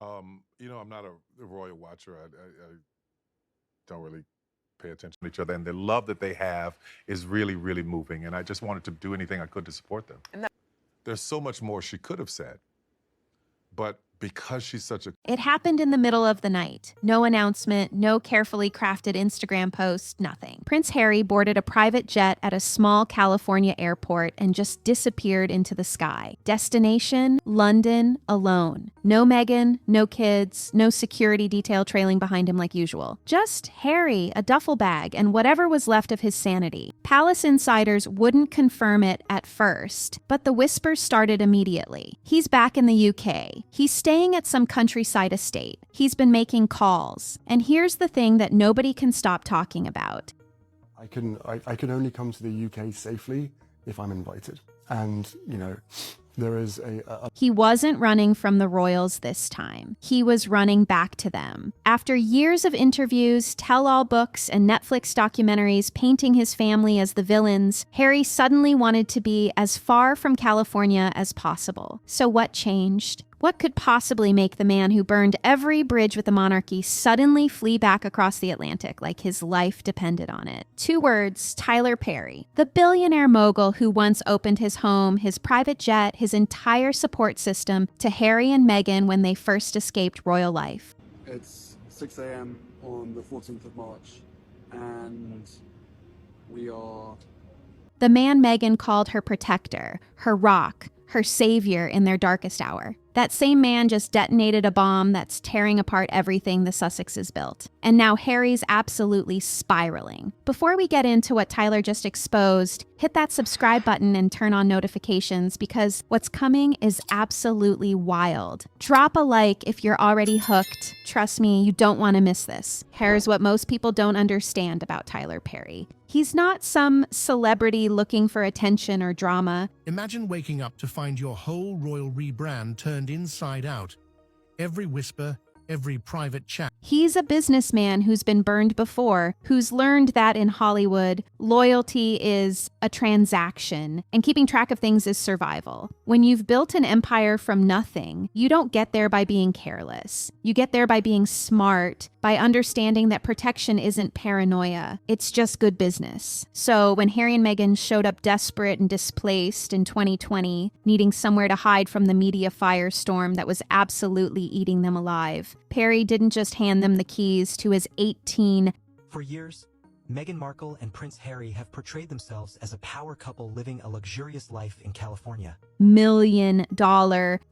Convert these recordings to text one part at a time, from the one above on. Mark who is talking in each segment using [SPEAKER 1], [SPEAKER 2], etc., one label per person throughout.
[SPEAKER 1] I'm not a royal watcher. I don't really pay attention to each other, and the love that they have is really, really moving. And I just wanted to do anything I could to support them. There's so much more she could have said, but because she's such a
[SPEAKER 2] It happened in the middle of the night. No announcement, no carefully crafted Instagram post, nothing. Prince Harry boarded a private jet at a small California airport and just disappeared into the sky. Destination, London, alone. No Meghan, no kids, no security detail trailing behind him like usual. Just Harry, a duffel bag, and whatever was left of his sanity. Palace insiders wouldn't confirm it at first, but the whispers started immediately. He's back in the UK. He's staying at some countryside estate. He's been making calls. And here's the thing that nobody can stop talking about.
[SPEAKER 3] I can only come to the UK safely if I'm invited. And, there is
[SPEAKER 2] He wasn't running from the royals this time. He was running back to them. After years of interviews, tell-all books, and Netflix documentaries painting his family as the villains, Harry suddenly wanted to be as far from California as possible. So what changed? What could possibly make the man who burned every bridge with the monarchy suddenly flee back across the Atlantic like his life depended on it? 2 words, Tyler Perry. The billionaire mogul who once opened his home, his private jet, his entire support system to Harry and Meghan when they first escaped royal life.
[SPEAKER 4] It's 6 a.m. on the 14th of March, and we are...
[SPEAKER 2] The man Meghan called her protector, her rock, her savior in their darkest hour. That same man just detonated a bomb that's tearing apart everything the Sussexes built. And now Harry's absolutely spiraling. Before we get into what Tyler just exposed, hit that subscribe button and turn on notifications because what's coming is absolutely wild. Drop a like if you're already hooked. Trust me, you don't want to miss this. Here's what most people don't understand about Tyler Perry. He's not some celebrity looking for attention or drama.
[SPEAKER 5] Imagine waking up to find your whole royal rebrand turned inside out. Every whisper, every private chat.
[SPEAKER 2] He's a businessman who's been burned before, who's learned that in Hollywood, loyalty is a transaction, and keeping track of things is survival. When you've built an empire from nothing, you don't get there by being careless. You get there by being smart, by understanding that protection isn't paranoia. It's just good business. So when Harry and Meghan showed up desperate and displaced in 2020, needing somewhere to hide from the media firestorm that was absolutely eating them alive, Perry didn't just hand them the keys to his 18...
[SPEAKER 6] For years, Meghan Markle and Prince Harry have portrayed themselves as a power couple living a luxurious life in California.
[SPEAKER 2] $1 million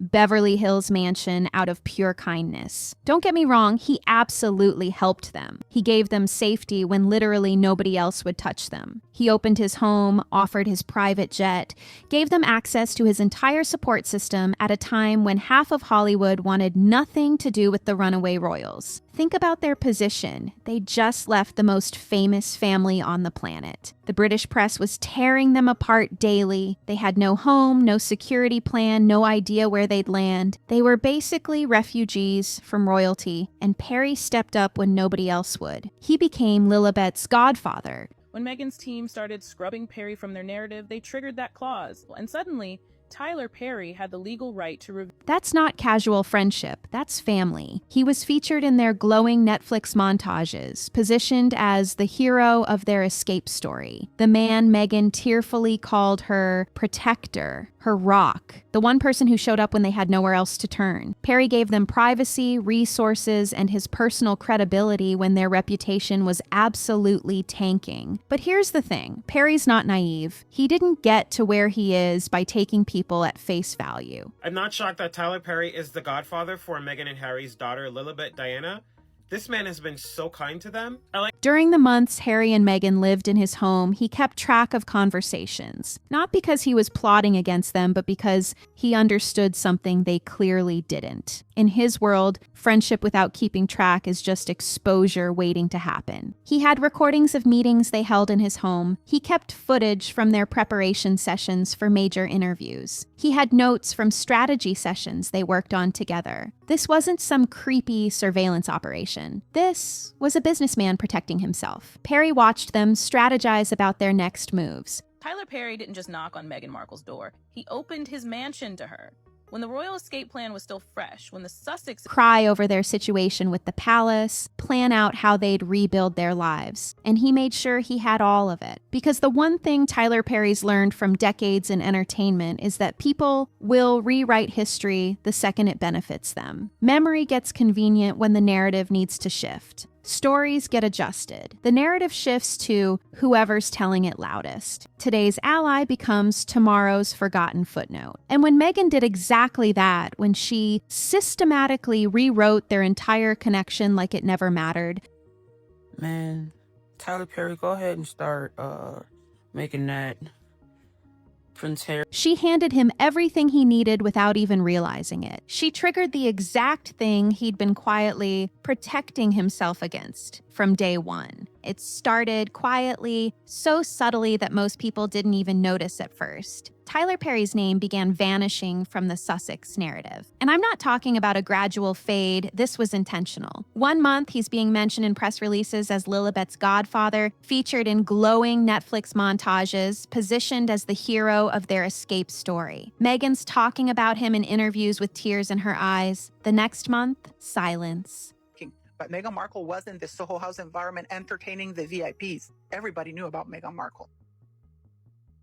[SPEAKER 2] Beverly Hills mansion out of pure kindness. Don't get me wrong, he absolutely helped them. He gave them safety when literally nobody else would touch them. He opened his home, offered his private jet, gave them access to his entire support system at a time when half of Hollywood wanted nothing to do with the runaway royals. Think about their position. They just left the most famous family on the planet. The British press was tearing them apart daily. They had no home, no security plan, no idea where they'd land. They were basically refugees from royalty, and Perry stepped up when nobody else would. He became Lilibet's godfather.
[SPEAKER 7] When Meghan's team started scrubbing Perry from their narrative, they triggered that clause, and suddenly, Tyler Perry had the legal right to
[SPEAKER 2] That's not casual friendship, that's family. He was featured in their glowing Netflix montages, positioned as the hero of their escape story. The man Meghan tearfully called her protector, her rock, the one person who showed up when they had nowhere else to turn. Perry gave them privacy, resources, and his personal credibility when their reputation was absolutely tanking. But here's the thing, Perry's not naive. He didn't get to where he is by taking people at face value.
[SPEAKER 8] I'm not shocked that Tyler Perry is the godfather for Meghan and Harry's daughter, Lilibet Diana. This man has been so kind to them.
[SPEAKER 2] During the months Harry and Meghan lived in his home, he kept track of conversations. Not because he was plotting against them, but because he understood something they clearly didn't. In his world, friendship without keeping track is just exposure waiting to happen. He had recordings of meetings they held in his home. He kept footage from their preparation sessions for major interviews. He had notes from strategy sessions they worked on together. This wasn't some creepy surveillance operation. This was a businessman protecting himself. Perry watched them strategize about their next moves.
[SPEAKER 7] Tyler Perry didn't just knock on Meghan Markle's door. He opened his mansion to her. When the royal escape plan was still fresh, when the Sussex
[SPEAKER 2] cry over their situation with the palace, plan out how they'd rebuild their lives. And he made sure he had all of it. Because the one thing Tyler Perry's learned from decades in entertainment is that people will rewrite history the second it benefits them. Memory gets convenient when the narrative needs to shift. Stories get adjusted. The narrative shifts to whoever's telling it loudest. Today's ally becomes tomorrow's forgotten footnote. And when Meghan did exactly that, when she systematically rewrote their entire connection like it never mattered.
[SPEAKER 9] Man, Tyler Perry, go ahead and start making that Prince Harry.
[SPEAKER 2] She handed him everything he needed without even realizing it. She triggered the exact thing he'd been quietly protecting himself against from day one. It started quietly, so subtly that most people didn't even notice at first. Tyler Perry's name began vanishing from the Sussex narrative. And I'm not talking about a gradual fade. This was intentional. 1 month, he's being mentioned in press releases as Lilibet's godfather, featured in glowing Netflix montages, positioned as the hero of their escape story. Meghan's talking about him in interviews with tears in her eyes. The next month, silence.
[SPEAKER 10] But Meghan Markle was in the Soho House environment entertaining the VIPs. Everybody knew about Meghan Markle.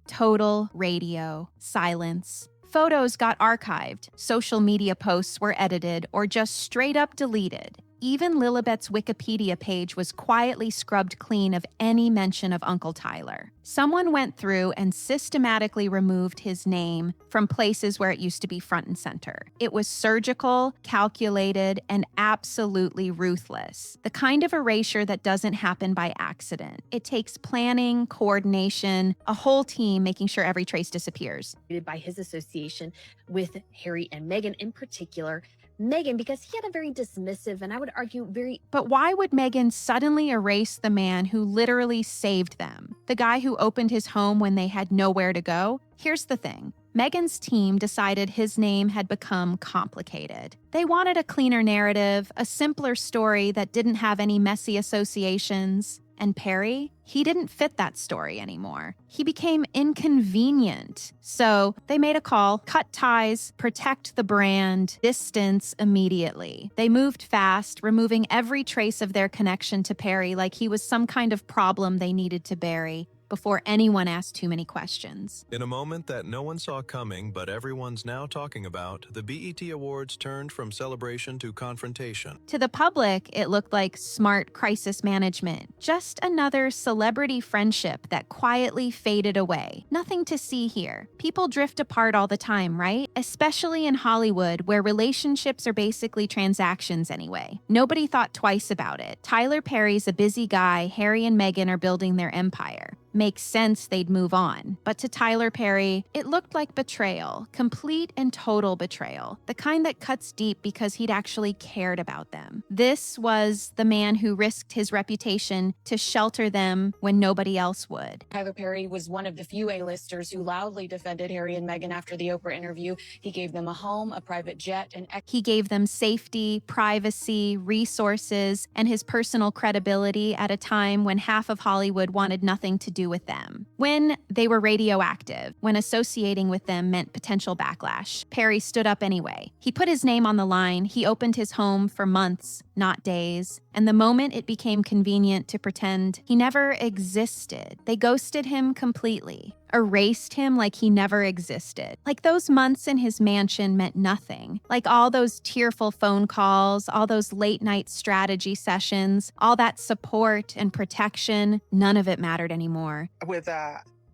[SPEAKER 2] Total radio silence. Photos got archived, social media posts were edited or just straight up deleted. Even Lilibet's Wikipedia page was quietly scrubbed clean of any mention of Uncle Tyler. Someone went through and systematically removed his name from places where it used to be front and center. It was surgical, calculated, and absolutely ruthless. The kind of erasure that doesn't happen by accident. It takes planning, coordination, a whole team making sure every trace disappears.
[SPEAKER 11] By his association with Harry and Meghan in particular, Meghan, because he had a very dismissive and I would argue very...
[SPEAKER 2] But why would Meghan suddenly erase the man who literally saved them? The guy who opened his home when they had nowhere to go? Here's the thing. Meghan's team decided his name had become complicated. They wanted a cleaner narrative, a simpler story that didn't have any messy associations. And Perry, he didn't fit that story anymore. He became inconvenient. So they made a call, cut ties, protect the brand, distance immediately. They moved fast, removing every trace of their connection to Perry like he was some kind of problem they needed to bury before anyone asked too many questions.
[SPEAKER 12] In a moment that no one saw coming, but everyone's now talking about, the BET Awards turned from celebration to confrontation.
[SPEAKER 2] To the public, it looked like smart crisis management. Just another celebrity friendship that quietly faded away. Nothing to see here. People drift apart all the time, right? Especially in Hollywood, where relationships are basically transactions anyway. Nobody thought twice about it. Tyler Perry's a busy guy. Harry and Meghan are building their empire. Makes sense they'd move on. But to Tyler Perry, it looked like betrayal. Complete and total betrayal. The kind that cuts deep because he'd actually cared about them. This was the man who risked his reputation to shelter them when nobody else would.
[SPEAKER 11] Tyler Perry was one of the few A-listers who loudly defended Harry and Meghan after the Oprah interview. He gave them a home, a private jet, and...
[SPEAKER 2] He gave them safety, privacy, resources, and his personal credibility at a time when half of Hollywood wanted nothing to do with them. When they were radioactive, when associating with them meant potential backlash, Perry stood up anyway. He put his name on the line. He opened his home for months, not days. And the moment it became convenient to pretend he never existed, they ghosted him completely. Erased him like he never existed. Like those months in his mansion meant nothing. Like all those tearful phone calls, all those late night strategy sessions, all that support and protection, none of it mattered anymore.
[SPEAKER 10] With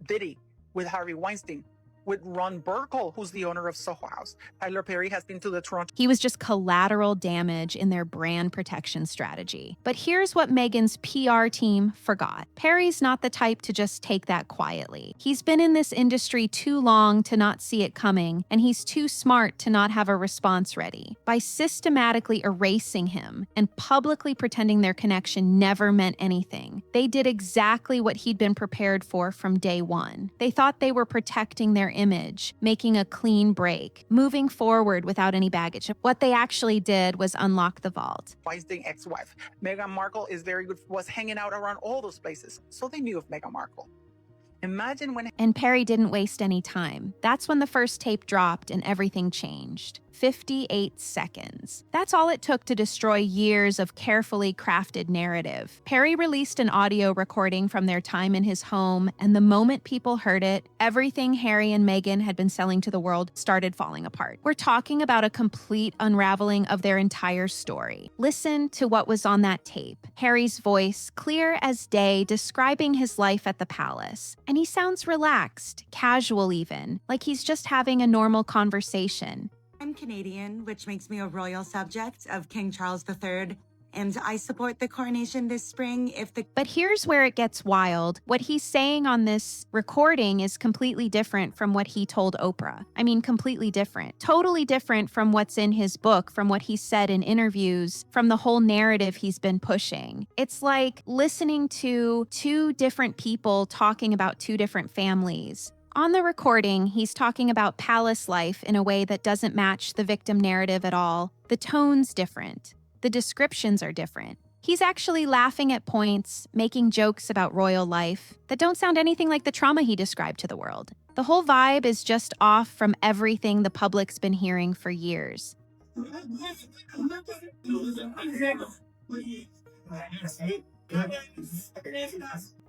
[SPEAKER 10] Diddy, with Harvey Weinstein, with Ron Burkle, who's the owner of Soho House. Tyler Perry has been to the Toronto...
[SPEAKER 2] He was just collateral damage in their brand protection strategy. But here's what Meghan's PR team forgot. Perry's not the type to just take that quietly. He's been in this industry too long to not see it coming, and he's too smart to not have a response ready. By systematically erasing him and publicly pretending their connection never meant anything, they did exactly what he'd been prepared for from day one. They thought they were protecting their image, making a clean break, moving forward without any baggage. What they actually did was unlock the vault.
[SPEAKER 10] Weinstein ex-wife. Meghan Markle is very good, was hanging out around all those places, so they knew of Meghan Markle. Imagine when...
[SPEAKER 2] And Perry didn't waste any time. That's when the first tape dropped and everything changed. 58 seconds. That's all it took to destroy years of carefully crafted narrative. Perry released an audio recording from their time in his home, and the moment people heard it, everything Harry and Meghan had been selling to the world started falling apart. We're talking about a complete unraveling of their entire story. Listen to what was on that tape. Harry's voice, clear as day, describing his life at the palace. And he sounds relaxed, casual even, like he's just having a normal conversation.
[SPEAKER 13] I'm Canadian, which makes me a royal subject of King Charles III, and I support the coronation this spring
[SPEAKER 2] But here's where it gets wild. What he's saying on this recording is completely different from what he told Oprah. I mean, completely different. Totally different from what's in his book, from what he said in interviews, from the whole narrative he's been pushing. It's like listening to two different people talking about two different families. On the recording, he's talking about palace life in a way that doesn't match the victim narrative at all. The tone's different. The descriptions are different. He's actually laughing at points, making jokes about royal life that don't sound anything like the trauma he described to the world. The whole vibe is just off from everything the public's been hearing for years.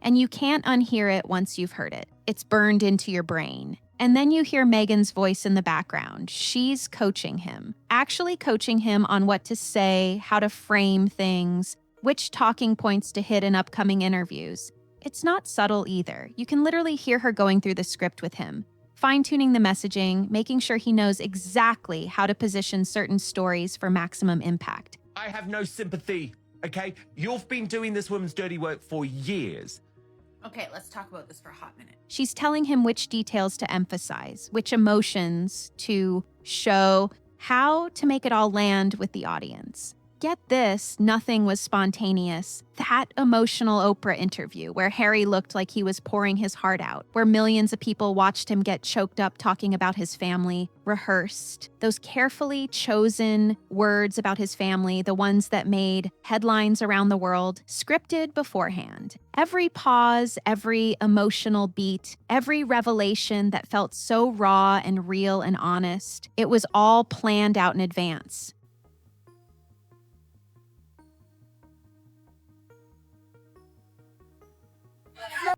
[SPEAKER 2] And you can't unhear it once you've heard it. It's burned into your brain. And then you hear Meghan's voice in the background. She's coaching him, actually coaching him on what to say, how to frame things, which talking points to hit in upcoming interviews. It's not subtle either. You can literally hear her going through the script with him, fine-tuning the messaging, making sure he knows exactly how to position certain stories for maximum impact.
[SPEAKER 14] I have no sympathy, okay? You've been doing this woman's dirty work for years.
[SPEAKER 15] Okay, let's talk about this for a hot minute.
[SPEAKER 2] She's telling him which details to emphasize, which emotions to show, how to make it all land with the audience. Get this, nothing was spontaneous. That emotional Oprah interview where Harry looked like he was pouring his heart out, where millions of people watched him get choked up talking about his family, rehearsed. Those carefully chosen words about his family, the ones that made headlines around the world, scripted beforehand. Every pause, every emotional beat, every revelation that felt so raw and real and honest, it was all planned out in advance.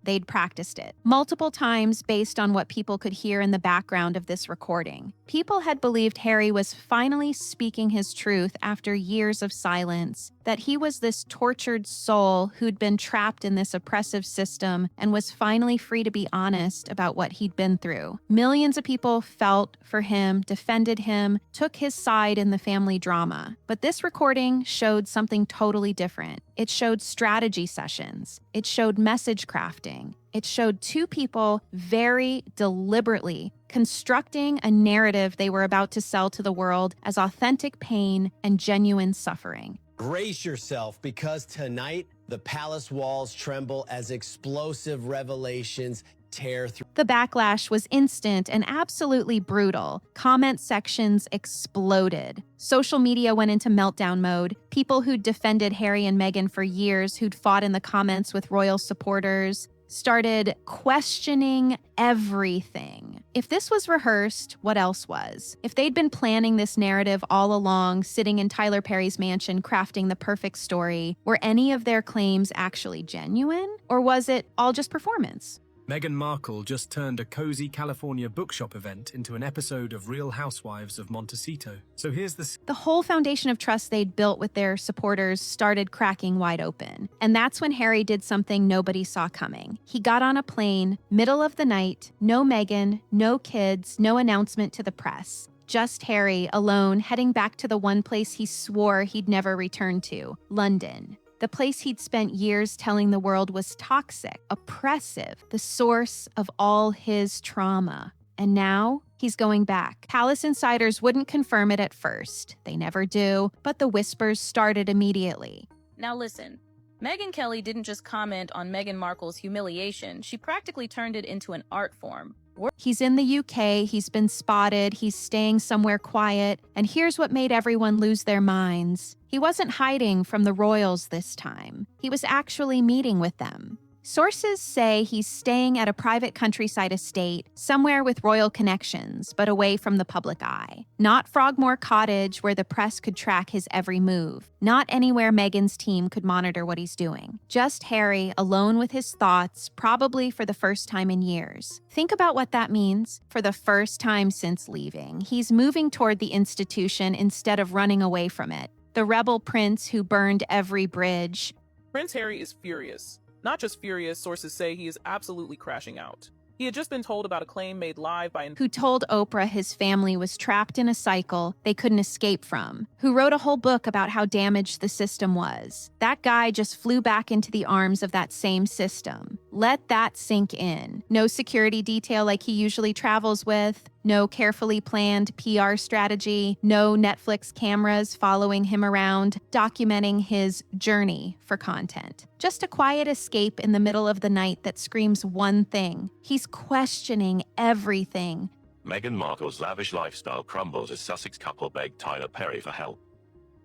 [SPEAKER 2] They'd practiced it multiple times based on what people could hear in the background of this recording. People had believed Harry was finally speaking his truth after years of silence, that he was this tortured soul who'd been trapped in this oppressive system and was finally free to be honest about what he'd been through. Millions of people felt for him, defended him, took his side in the family drama. But this recording showed something totally different. It showed strategy sessions. It showed message crafting. It showed two people very deliberately constructing a narrative they were about to sell to the world as authentic pain and genuine suffering.
[SPEAKER 16] Brace yourself, because tonight the palace walls tremble as explosive revelations tear through.
[SPEAKER 2] The backlash was instant and absolutely brutal. Comment sections exploded. Social media went into meltdown mode. People who'd defended Harry and Meghan for years, who'd fought in the comments with royal supporters, started questioning everything. If this was rehearsed, what else was? If they'd been planning this narrative all along, sitting in Tyler Perry's mansion, crafting the perfect story, were any of their claims actually genuine? Or was it all just performance?
[SPEAKER 17] Meghan Markle just turned a cozy California bookshop event into an episode of Real Housewives of Montecito. So here's
[SPEAKER 2] the whole foundation of trust they'd built with their supporters started cracking wide open. And that's when Harry did something nobody saw coming. He got on a plane, middle of the night, no Meghan, no kids, no announcement to the press. Just Harry, alone, heading back to the one place he swore he'd never return to, London. The place he'd spent years telling the world was toxic, oppressive, the source of all his trauma. And now he's going back. Palace insiders wouldn't confirm it at first. They never do, but the whispers started immediately.
[SPEAKER 7] Now listen, Megyn Kelly didn't just comment on Meghan Markle's humiliation, she practically turned it into an art form.
[SPEAKER 2] He's in the UK, he's been spotted, he's staying somewhere quiet, and here's what made everyone lose their minds. He wasn't hiding from the royals this time. He was actually meeting with them. Sources say he's staying at a private countryside estate, somewhere with royal connections, but away from the public eye. Not Frogmore Cottage, where the press could track his every move. Not anywhere Meghan's team could monitor what he's doing. Just Harry, alone with his thoughts, probably for the first time in years. Think about what that means. For the first time since leaving, he's moving toward the institution instead of running away from it. The rebel prince who burned every bridge.
[SPEAKER 7] Prince Harry is furious. Not just furious, sources say he is absolutely crashing out. He had just been told about a claim made live by
[SPEAKER 2] who told Oprah his family was trapped in a cycle they couldn't escape from, who wrote a whole book about how damaged the system was. That guy just flew back into the arms of that same system. Let that sink in. No security detail like he usually travels with, no carefully planned PR strategy, no Netflix cameras following him around, documenting his journey for content. Just a quiet escape in the middle of the night that screams one thing. He's questioning everything.
[SPEAKER 18] Meghan Markle's lavish lifestyle crumbles as Sussex couple begged Tyler Perry for help.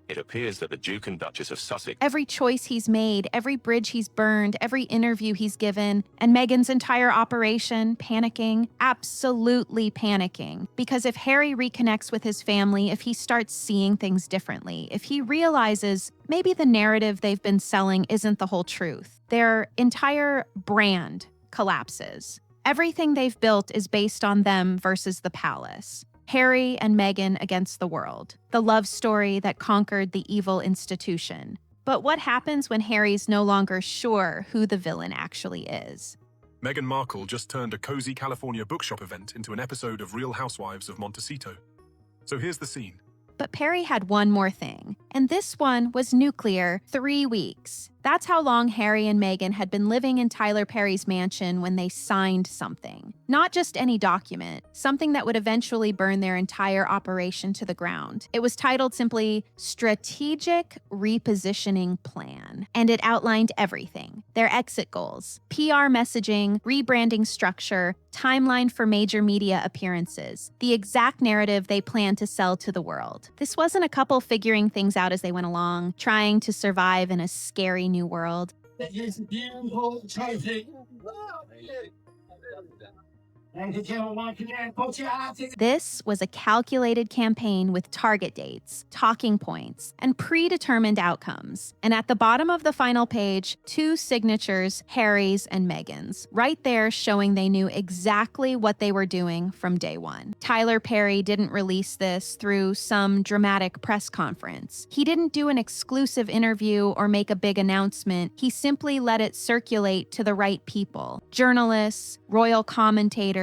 [SPEAKER 18] It appears that the Duke and Duchess of Sussex...
[SPEAKER 2] Every choice he's made, every bridge he's burned, every interview he's given, and Meghan's entire operation, panicking, absolutely panicking. Because if Harry reconnects with his family, if he starts seeing things differently, if he realizes maybe the narrative they've been selling isn't the whole truth, their entire brand collapses. Everything they've built is based on them versus the palace. Harry and Meghan against the world, the love story that conquered the evil institution. But what happens when Harry's no longer sure who the villain actually is?
[SPEAKER 17] Meghan Markle just turned a cozy California bookshop event into an episode of Real Housewives of Montecito. So here's the scene.
[SPEAKER 2] But Perry had one more thing, and this one was nuclear: 3 weeks. That's how long Harry and Meghan had been living in Tyler Perry's mansion when they signed something. Not just any document, something that would eventually burn their entire operation to the ground. It was titled simply Strategic Repositioning Plan, and it outlined everything: their exit goals, PR messaging, rebranding structure, timeline for major media appearances, the exact narrative they planned to sell to the world. This wasn't a couple figuring things out as they went along, trying to survive in a scary new world. This was a calculated campaign with target dates, talking points, and predetermined outcomes. And at the bottom of the final page, 2 signatures, Harry's and Meghan's, right there showing they knew exactly what they were doing from day one. Tyler Perry didn't release this through some dramatic press conference. He didn't do an exclusive interview or make a big announcement. He simply let it circulate to the right people: journalists, royal commentators,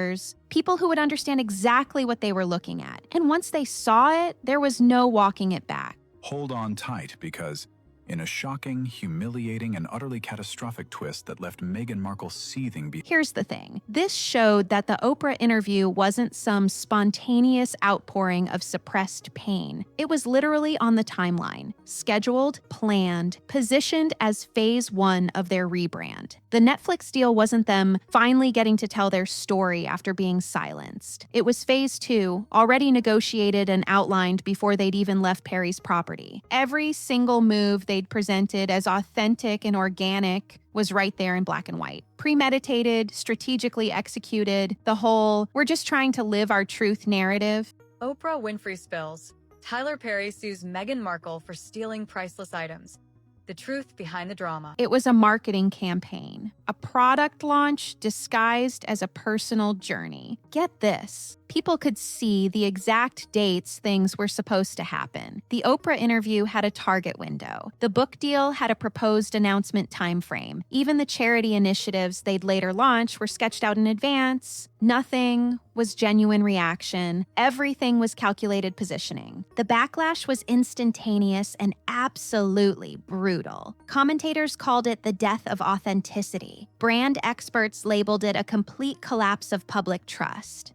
[SPEAKER 2] people who would understand exactly what they were looking at. And once they saw it, there was no walking it back.
[SPEAKER 19] Hold on tight, because in a shocking, humiliating, and utterly catastrophic twist that left Meghan Markle seething.
[SPEAKER 2] Here's the thing. This showed that the Oprah interview wasn't some spontaneous outpouring of suppressed pain. It was literally on the timeline, scheduled, planned, positioned as phase 1 of their rebrand. The Netflix deal wasn't them finally getting to tell their story after being silenced. It was phase 2, already negotiated and outlined before they'd even left Perry's property. Every single move they'd presented as authentic and organic was right there in black and white. Premeditated, strategically executed, the whole, we're just trying to live our truth narrative.
[SPEAKER 20] Oprah Winfrey spills. Tyler Perry sues Meghan Markle for stealing priceless items. The truth behind the drama.
[SPEAKER 2] It was a marketing campaign, a product launch disguised as a personal journey. Get this. People could see the exact dates things were supposed to happen. The Oprah interview had a target window. The book deal had a proposed announcement timeframe. Even the charity initiatives they'd later launch were sketched out in advance. Nothing was genuine reaction. Everything was calculated positioning. The backlash was instantaneous and absolutely brutal. Commentators called it the death of authenticity. Brand experts labeled it a complete collapse of public trust.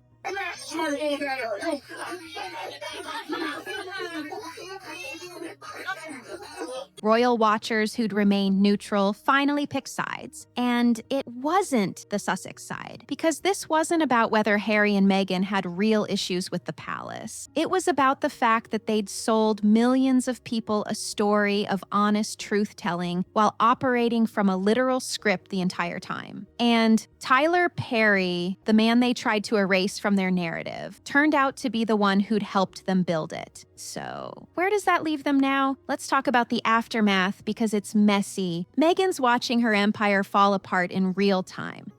[SPEAKER 2] Royal watchers who'd remained neutral finally picked sides. And it wasn't the Sussex side, because this wasn't about whether Harry and Meghan had real issues with the palace. It was about the fact that they'd sold millions of people a story of honest truth-telling while operating from a literal script the entire time. And Tyler Perry, the man they tried to erase from their narrative, turned out to be the one who'd helped them build it. So, where does that leave them now? Let's talk about the aftermath, because it's messy. Meghan's watching her empire fall apart in real time.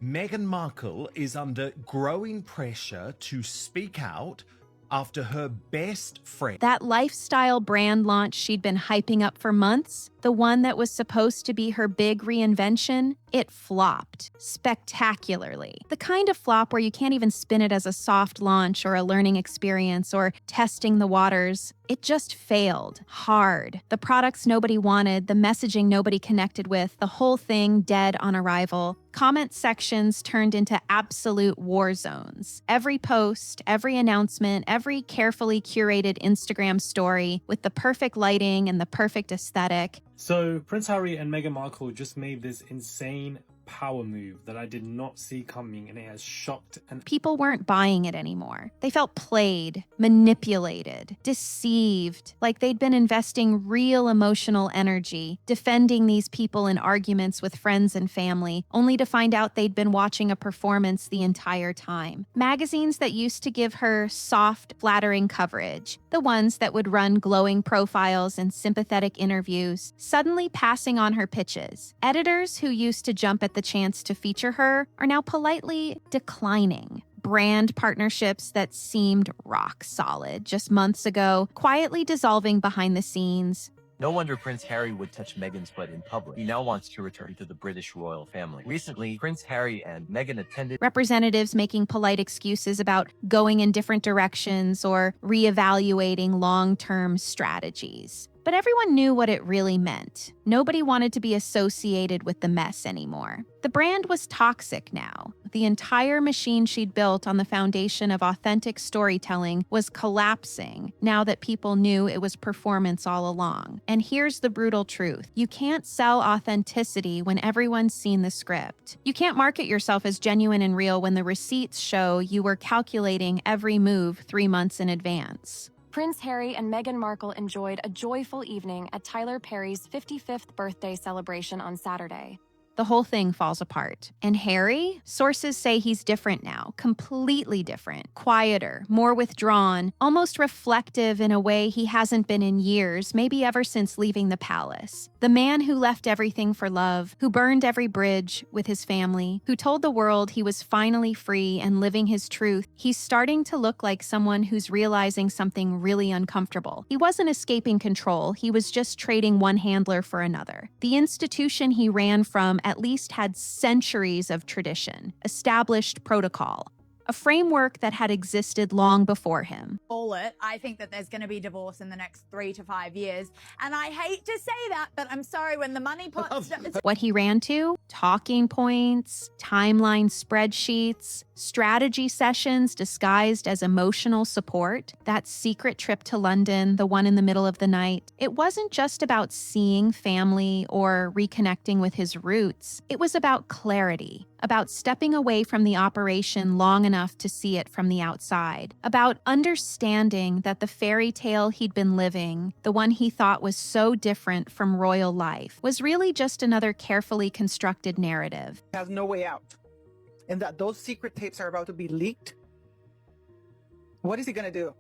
[SPEAKER 14] Meghan Markle is under growing pressure to speak out after her best friend.
[SPEAKER 2] That lifestyle brand launch she'd been hyping up for months, the one that was supposed to be her big reinvention, it flopped spectacularly. The kind of flop where you can't even spin it as a soft launch or a learning experience or testing the waters. It just failed hard. The products nobody wanted, the messaging nobody connected with, the whole thing dead on arrival. Comment sections turned into absolute war zones. Every post, every announcement, every carefully curated Instagram story with the perfect lighting and the perfect aesthetic.
[SPEAKER 17] So Prince Harry and Meghan Markle just made this insane power move that I did not see coming, and it has shocked and
[SPEAKER 2] People weren't buying it anymore. They felt played, manipulated, deceived, like they'd been investing real emotional energy, defending these people in arguments with friends and family, only to find out they'd been watching a performance the entire time. Magazines that used to give her soft, flattering coverage, the ones that would run glowing profiles and sympathetic interviews, suddenly passing on her pitches. Editors who used to jump at the chance to feature her are now politely declining. Brand partnerships that seemed rock solid just months ago, quietly dissolving behind the scenes.
[SPEAKER 21] No wonder Prince Harry would touch Meghan's butt in public. He now wants to return to the British royal family. Recently, Prince Harry and Meghan attended
[SPEAKER 2] Representatives making polite excuses about going in different directions or reevaluating long-term strategies. But everyone knew what it really meant. Nobody wanted to be associated with the mess anymore. The brand was toxic now. The entire machine she'd built on the foundation of authentic storytelling was collapsing now that people knew it was performance all along. And here's the brutal truth. You can't sell authenticity when everyone's seen the script. You can't market yourself as genuine and real when the receipts show you were calculating every move 3 months in advance.
[SPEAKER 22] Prince Harry and Meghan Markle enjoyed a joyful evening at Tyler Perry's 55th birthday celebration on Saturday.
[SPEAKER 2] The whole thing falls apart. And Harry? Sources say he's different now, completely different, quieter, more withdrawn, almost reflective in a way he hasn't been in years, maybe ever since leaving the palace. The man who left everything for love, who burned every bridge with his family, who told the world he was finally free and living his truth, he's starting to look like someone who's realizing something really uncomfortable. He wasn't escaping control, he was just trading one handler for another. The institution he ran from at least had centuries of tradition, established protocol, a framework that had existed long before him.
[SPEAKER 23] I think that there's going to be divorce in the next 3 to 5 years. And I hate to say that, but I'm sorry, when the money pot starts...
[SPEAKER 2] What he ran to? Talking points, timeline spreadsheets, strategy sessions disguised as emotional support, that secret trip to London, the one in the middle of the night. It wasn't just about seeing family or reconnecting with his roots. It was about clarity, about stepping away from the operation long enough to see it from the outside, about understanding that the fairy tale he'd been living, the one he thought was so different from royal life, was really just another carefully constructed narrative.
[SPEAKER 10] Has no way out. And that those secret tapes are about to be leaked. What is he going to do?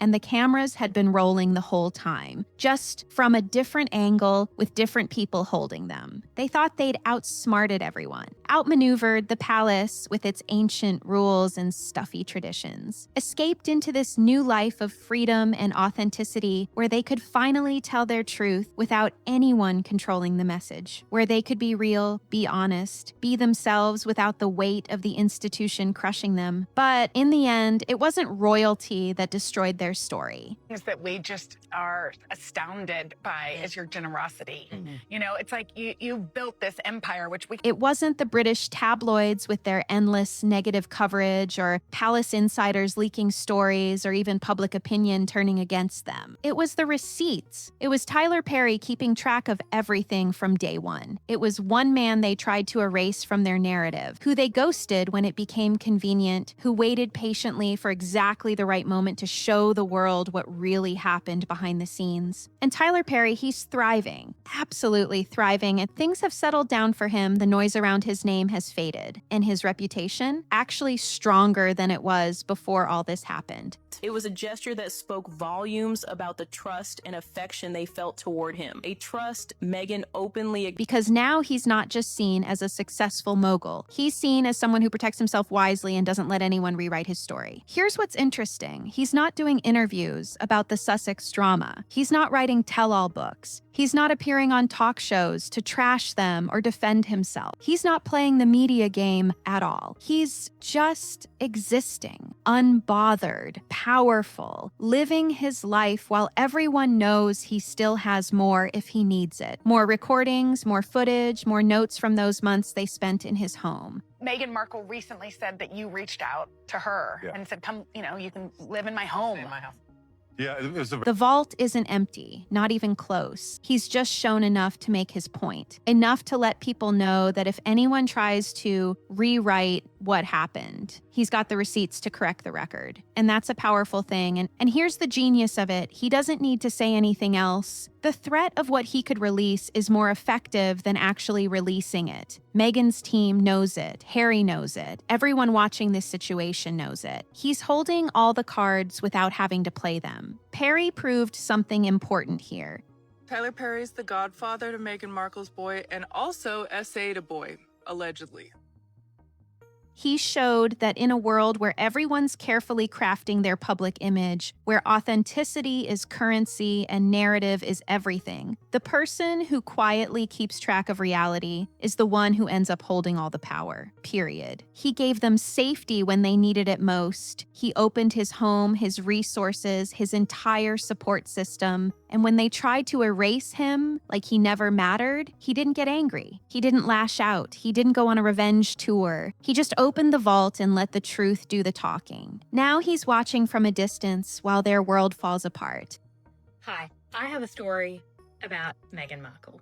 [SPEAKER 2] And the cameras had been rolling the whole time, just from a different angle with different people holding them. They thought they'd outsmarted everyone, outmaneuvered the palace with its ancient rules and stuffy traditions, escaped into this new life of freedom and authenticity where they could finally tell their truth without anyone controlling the message, where they could be real, be honest, be themselves without the weight of the institution crushing them. But in the end, it wasn't royalty that destroyed their story.
[SPEAKER 24] Is that we just are astounded by is your generosity. You know, it's like you built this empire, which we...
[SPEAKER 2] It wasn't the British tabloids with their endless negative coverage, or palace insiders leaking stories, or even public opinion turning against them. It was the receipts. It was Tyler Perry keeping track of everything from day one. It was one man they tried to erase from their narrative, who they ghosted when it became convenient, who waited patiently for exactly the right moment to show the world what really happened behind the scenes. And Tyler Perry, he's thriving, absolutely thriving, and things have settled down for him. The noise around his name has faded, and his reputation actually stronger than it was before all this happened.
[SPEAKER 1] It was a gesture that spoke volumes about the trust and affection they felt toward him. A trust Meghan openly...
[SPEAKER 2] Because now he's not just seen as a successful mogul. He's seen as someone who protects himself wisely and doesn't let anyone rewrite his story. Here's what's interesting. He's not doing interviews about the Sussex drama. He's not writing tell-all books. He's not appearing on talk shows to trash them or defend himself. He's not playing the media game at all. He's just existing, unbothered, powerful, living his life while everyone knows he still has more if he needs it. More recordings, more footage, more notes from those months they spent in his home.
[SPEAKER 24] Meghan Markle recently said that you reached out to her and said, come, you can live in my home.
[SPEAKER 3] Yeah, it was
[SPEAKER 2] The vault isn't empty, not even close. He's just shown enough to make his point, enough to let people know that if anyone tries to rewrite what happened, he's got the receipts to correct the record. And that's a powerful thing. And here's the genius of it. He doesn't need to say anything else. The threat of what he could release is more effective than actually releasing it. Meghan's team knows it. Harry knows it. Everyone watching this situation knows it. He's holding all the cards without having to play them. Perry proved something important here.
[SPEAKER 4] Tyler Perry's the godfather to Meghan Markle's boy and also SA to boy, allegedly.
[SPEAKER 2] He showed that in a world where everyone's carefully crafting their public image, where authenticity is currency and narrative is everything, the person who quietly keeps track of reality is the one who ends up holding all the power, period. He gave them safety when they needed it most. He opened his home, his resources, his entire support system. And when they tried to erase him like he never mattered, he didn't get angry. He didn't lash out. He didn't go on a revenge tour. He just opened the vault and let the truth do the talking. Now he's watching from a distance while their world falls apart.
[SPEAKER 5] Hi, I have a story about Meghan Markle.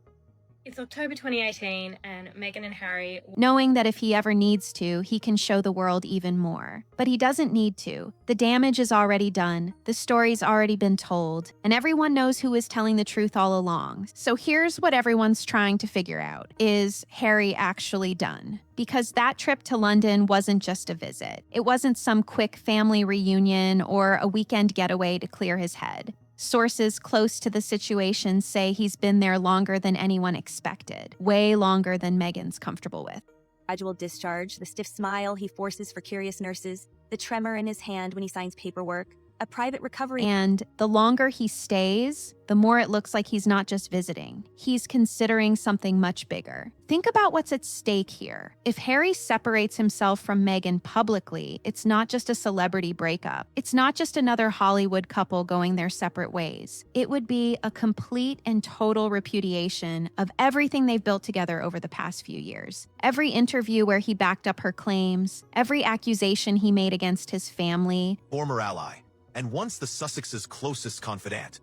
[SPEAKER 5] It's October 2018 and Meghan and Harry...
[SPEAKER 2] Knowing that if he ever needs to, he can show the world even more. But he doesn't need to. The damage is already done. The story's already been told. And everyone knows who is telling the truth all along. So here's what everyone's trying to figure out. Is Harry actually done? Because that trip to London wasn't just a visit. It wasn't some quick family reunion or a weekend getaway to clear his head. Sources close to the situation say he's been there longer than anyone expected, way longer than Meghan's comfortable with.
[SPEAKER 25] Gradual discharge, the stiff smile he forces for curious nurses, the tremor in his hand when he signs paperwork, a private recovery.
[SPEAKER 2] And the longer he stays, the more it looks like he's not just visiting. He's considering something much bigger. Think about what's at stake here. If Harry separates himself from Meghan publicly, it's not just a celebrity breakup. It's not just another Hollywood couple going their separate ways. It would be a complete and total repudiation of everything they've built together over the past few years. Every interview where he backed up her claims, every accusation he made against his family.
[SPEAKER 26] Former ally, and once the Sussex's closest confidant,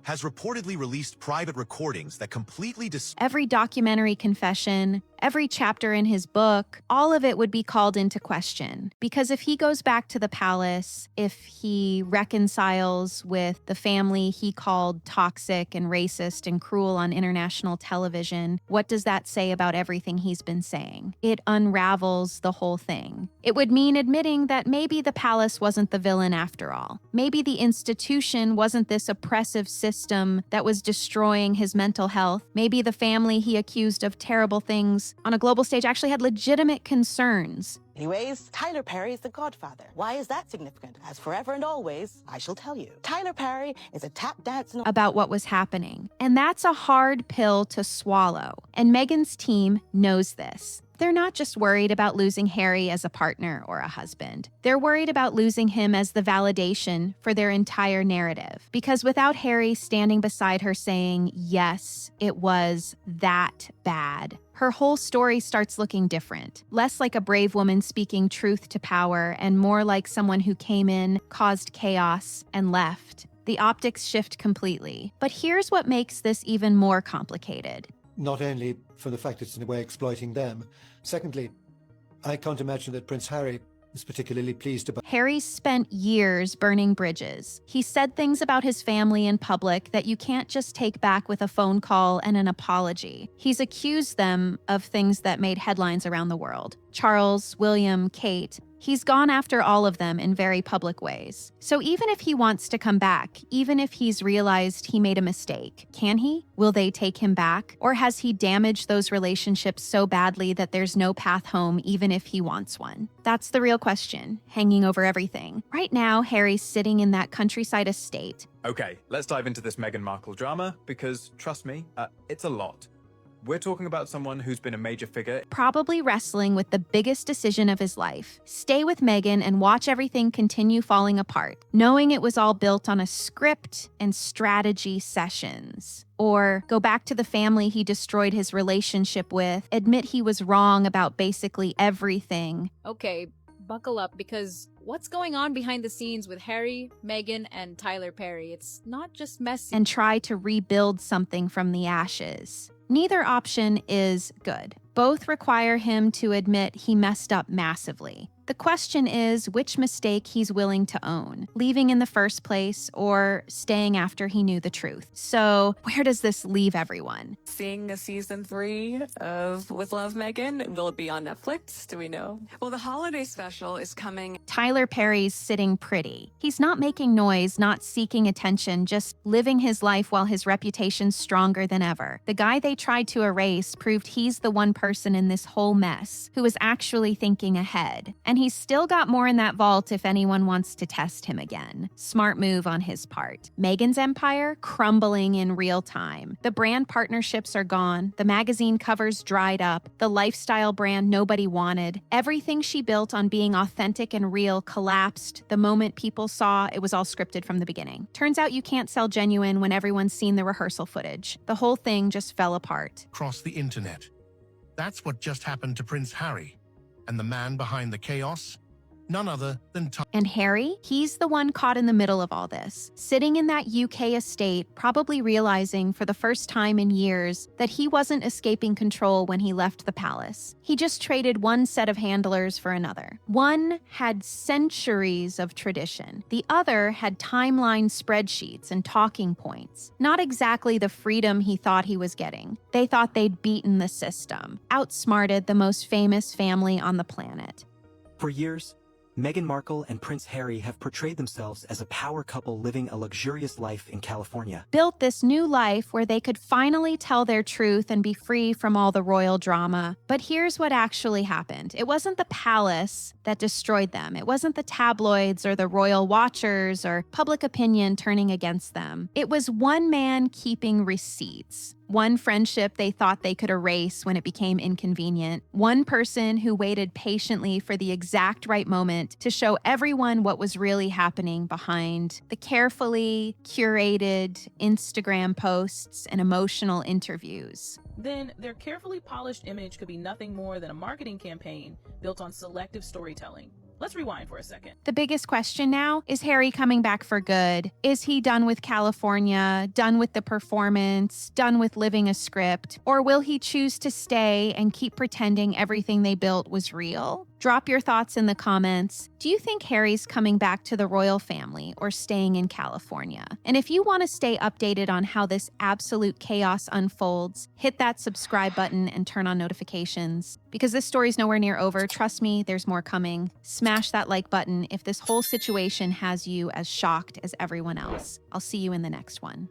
[SPEAKER 26] has reportedly released private recordings that completely
[SPEAKER 2] every documentary confession, every chapter in his book, all of it would be called into question. Because if he goes back to the palace, if he reconciles with the family he called toxic and racist and cruel on international television, what does that say about everything he's been saying? It unravels the whole thing. It would mean admitting that maybe the palace wasn't the villain after all. Maybe the institution wasn't this oppressive system that was destroying his mental health. Maybe the family he accused of terrible things on a global stage actually had legitimate concerns.
[SPEAKER 27] Anyways, Tyler Perry is the godfather. Why is that significant? As forever and always, I shall tell you. Tyler Perry is a tap dancing
[SPEAKER 2] about what was happening. And that's a hard pill to swallow. And Meghan's team knows this. They're not just worried about losing Harry as a partner or a husband. They're worried about losing him as the validation for their entire narrative. Because without Harry standing beside her saying, yes, it was that bad, her whole story starts looking different. Less like a brave woman speaking truth to power and more like someone who came in, caused chaos, and left. The optics shift completely. But here's what makes this even more complicated.
[SPEAKER 6] Not only for the fact it's in a way exploiting them. Secondly, I can't imagine that Prince Harry is particularly pleased about.
[SPEAKER 2] Harry spent years burning bridges. He said things about his family in public that you can't just take back with a phone call and an apology. He's accused them of things that made headlines around the world. Charles, William, Kate. He's gone after all of them in very public ways. So even if he wants to come back, even if he's realized he made a mistake, can he? Will they take him back? Or has he damaged those relationships so badly that there's no path home even if he wants one? That's the real question, hanging over everything. Right now, Harry's sitting in that countryside estate.
[SPEAKER 8] Okay, let's dive into this Meghan Markle drama because, trust me, it's a lot. We're talking about someone who's been a major figure.
[SPEAKER 2] Probably wrestling with the biggest decision of his life. Stay with Meghan and watch everything continue falling apart, knowing it was all built on a script and strategy sessions. Or go back to the family he destroyed his relationship with, admit he was wrong about basically everything.
[SPEAKER 9] Okay, buckle up because what's going on behind the scenes with Harry, Meghan, and Tyler Perry? It's not just messy.
[SPEAKER 2] And try to rebuild something from the ashes. Neither option is good. Both require him to admit he messed up massively. The question is which mistake he's willing to own, leaving in the first place or staying after he knew the truth. So where does this leave everyone?
[SPEAKER 11] Seeing a season 3 of With Love, Meghan. Will it be on Netflix? Do we know? Well, the holiday special is coming.
[SPEAKER 2] Tyler Perry's sitting pretty. He's not making noise, not seeking attention, just living his life while his reputation's stronger than ever. The guy they tried to erase proved he's the one person in this whole mess who was actually thinking ahead. And he's still got more in that vault if anyone wants to test him again. Smart move on his part. Meghan's empire crumbling in real time. The brand partnerships are gone. The magazine covers dried up. The lifestyle brand nobody wanted. Everything she built on being authentic and real collapsed the moment people saw it was all scripted from the beginning. Turns out you can't sell genuine when everyone's seen the rehearsal footage. The whole thing just fell apart.
[SPEAKER 12] Across the internet. That's what just happened to Prince Harry. And the man behind the chaos? None other than
[SPEAKER 2] And Harry? He's the one caught in the middle of all this, sitting in that UK estate, probably realizing for the first time in years that he wasn't escaping control when he left the palace. He just traded one set of handlers for another. One had centuries of tradition. The other had timeline spreadsheets and talking points. Not exactly the freedom he thought he was getting. They thought they'd beaten the system, outsmarted the most famous family on the planet.
[SPEAKER 13] For years, Meghan Markle and Prince Harry have portrayed themselves as a power couple living a luxurious life in California.
[SPEAKER 2] Built this new life where they could finally tell their truth and be free from all the royal drama. But here's what actually happened. It wasn't the palace that destroyed them. It wasn't the tabloids or the royal watchers or public opinion turning against them. It was one man keeping receipts. One friendship they thought they could erase when it became inconvenient. One person who waited patiently for the exact right moment to show everyone what was really happening behind the carefully curated Instagram posts and emotional interviews.
[SPEAKER 7] Then their carefully polished image could be nothing more than a marketing campaign built on selective storytelling. Let's rewind for a second.
[SPEAKER 2] The biggest question now is Harry coming back for good? Is he done with California, done with the performance, done with living a script? Or will he choose to stay and keep pretending everything they built was real? Drop your thoughts in the comments. Do you think Harry's coming back to the royal family or staying in California? And if you want to stay updated on how this absolute chaos unfolds, hit that subscribe button and turn on notifications. Because this story's nowhere near over. Trust me, there's more coming. Smash that like button if this whole situation has you as shocked as everyone else. I'll see you in the next one.